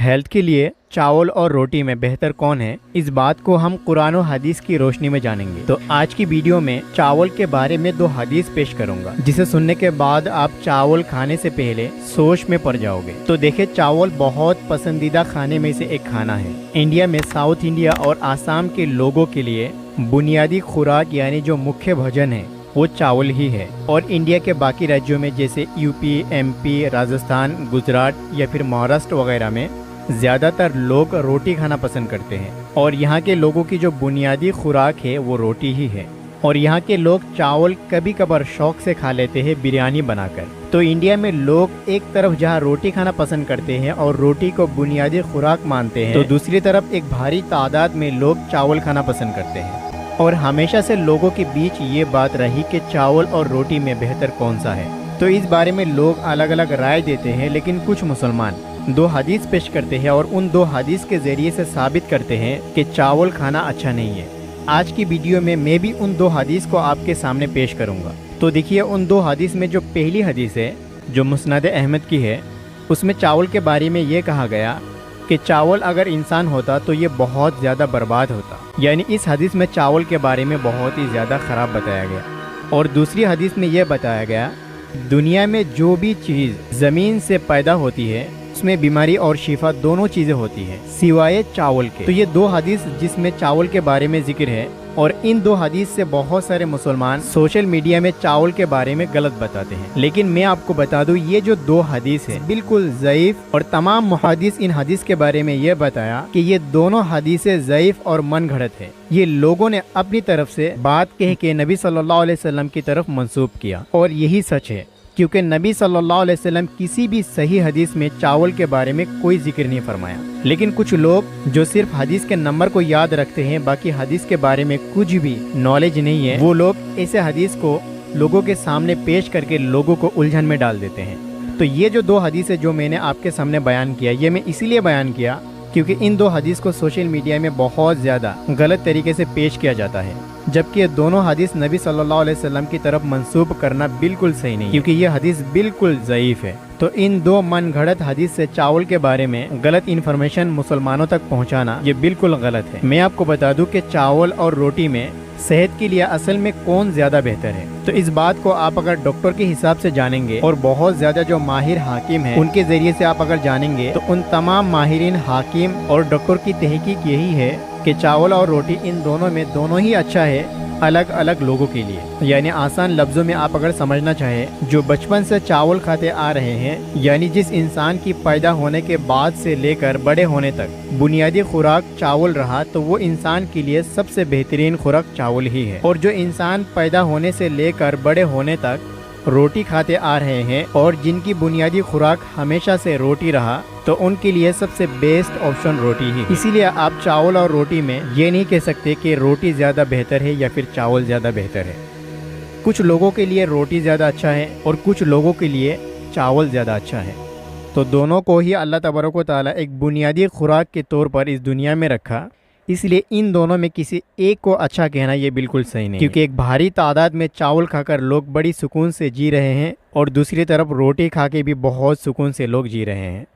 Health के लिए चावल और रोटी में बेहतर कौन है, इस बात को हम कुरान और हदीस की रोशनी में जानेंगे। तो आज की वीडियो में चावल के बारे में 2 हदीस पेश करूंगा, जिसे सुनने के बाद आप चावल खाने से पहले सोच में पड़ जाओगे। तो देखिए, चावल बहुत पसंदीदा खाने में से एक खाना है। इंडिया में साउथ इंडिया और आसाम के लोगों के लिए बुनियादी खुराक यानी जो मुख्य भोजन है वो चावल ही है। और इंडिया के बाकी राज्यों में जैसे यूपी, एमपी, राजस्थान, गुजरात या फिर महाराष्ट्र वगैरह में ज़्यादातर लोग रोटी खाना पसंद करते हैं। और यहाँ के लोगों की जो बुनियादी खुराक है वो रोटी ही है। और यहाँ के लोग चावल कभी कभार शौक से खा लेते हैं बिरयानी बनाकर। तो इंडिया में लोग एक तरफ जहाँ रोटी खाना पसंद करते हैं और रोटी को बुनियादी खुराक मानते हैं, तो दूसरी तरफ एक भारी तादाद में लोग चावल खाना पसंद करते हैं। और हमेशा से लोगों के बीच ये बात रही कि चावल और रोटी में बेहतर कौन सा है। तो इस बारे में लोग अलग अलग राय देते हैं, लेकिन कुछ मुसलमान 2 हदीस पेश करते हैं और उन 2 हदीस के जरिए से साबित करते हैं कि चावल खाना अच्छा नहीं है। आज की वीडियो में मैं भी उन 2 हदीस को आपके सामने पेश करूंगा। तो देखिए, उन 2 हदीस में जो पहली हदीस है जो मुस्नद अहमद की है, उसमें चावल के बारे में ये कहा गया कि चावल अगर इंसान होता तो ये बहुत ज़्यादा बर्बाद होता। यानी इस हदीस में चावल के बारे में बहुत ही ज़्यादा ख़राब बताया गया। और दूसरी हदीस में ये बताया गया, दुनिया में जो भी चीज़ ज़मीन से पैदा होती है उसमें बीमारी और शिफा दोनों चीज़ें होती हैं सिवाय चावल के। तो ये 2 हदीस जिसमें चावल के बारे में जिक्र है। और इन 2 हदीस से बहुत सारे मुसलमान सोशल मीडिया में चावल के बारे में गलत बताते हैं। लेकिन मैं आपको बता दूं, ये जो 2 हदीस है बिल्कुल ज़ईफ। और तमाम मुहद्दिस इन हदीस के बारे में ये बताया कि ये दोनों हदीसें ज़ईफ और मन घड़त है। ये लोगों ने अपनी तरफ से बात कह के नबी सल्लल्लाहु अलैहि वसल्लम की तरफ मंसूब किया। और यही सच है, क्योंकि नबी सल्लल्लाहु अलैहि वसल्लम किसी भी सही हदीस में चावल के बारे में कोई जिक्र नहीं फरमाया। लेकिन कुछ लोग जो सिर्फ हदीस के नंबर को याद रखते हैं, बाकी हदीस के बारे में कुछ भी नॉलेज नहीं है, वो लोग ऐसे हदीस को लोगों के सामने पेश करके लोगों को उलझन में डाल देते हैं। तो ये जो 2 हदीस है जो मैंने आपके सामने बयान किया, ये मैं इसीलिए बयान किया क्योंकि इन 2 हदीस को सोशल मीडिया में बहुत ज़्यादा गलत तरीके से पेश किया जाता है, जबकि ये दोनों हदीस नबी सल्लल्लाहु अलैहि वसल्लम की तरफ मंसूब करना बिल्कुल सही नहीं, क्योंकि ये हदीस बिल्कुल ज़ईफ है। तो इन 2 मन घड़त हदीस से चावल के बारे में गलत इन्फॉर्मेशन मुसलमानों तक पहुंचाना ये बिल्कुल गलत है। मैं आपको बता दूं कि चावल और रोटी में सेहत के लिए असल में कौन ज्यादा बेहतर है, तो इस बात को आप अगर डॉक्टर के हिसाब से जानेंगे और बहुत ज्यादा जो माहिर हाकिम है उनके जरिए से आप अगर जानेंगे, तो उन तमाम माहिरीन, हाकिम और डॉक्टर की तहकीक यही है कि चावल और रोटी इन दोनों में दोनों ही अच्छा है अलग अलग लोगों के लिए। यानी आसान लफ्जों में आप अगर समझना चाहें, जो बचपन से चावल खाते आ रहे हैं, यानी जिस इंसान की पैदा होने के बाद से लेकर बड़े होने तक बुनियादी खुराक चावल रहा, तो वो इंसान के लिए सबसे बेहतरीन खुराक चावल ही है। और जो इंसान पैदा होने से लेकर बड़े होने तक रोटी खाते आ रहे हैं और जिनकी बुनियादी खुराक हमेशा से रोटी रहा, तो उनके लिए सबसे बेस्ट ऑप्शन रोटी ही। इसीलिए आप चावल और रोटी में ये नहीं कह सकते कि रोटी ज़्यादा बेहतर है या फिर चावल ज़्यादा बेहतर है। कुछ लोगों के लिए रोटी ज़्यादा अच्छा है और कुछ लोगों के लिए चावल ज़्यादा अच्छा है। तो दोनों को ही अल्लाह तबारक व तआला एक बुनियादी खुराक के तौर पर इस दुनिया में रखा। इसलिए इन दोनों में किसी एक को अच्छा कहना ये बिल्कुल सही नहीं, क्योंकि एक भारी तादाद में चावल खाकर लोग बड़ी सुकून से जी रहे हैं और दूसरी तरफ रोटी खा के भी बहुत सुकून से लोग जी रहे हैं।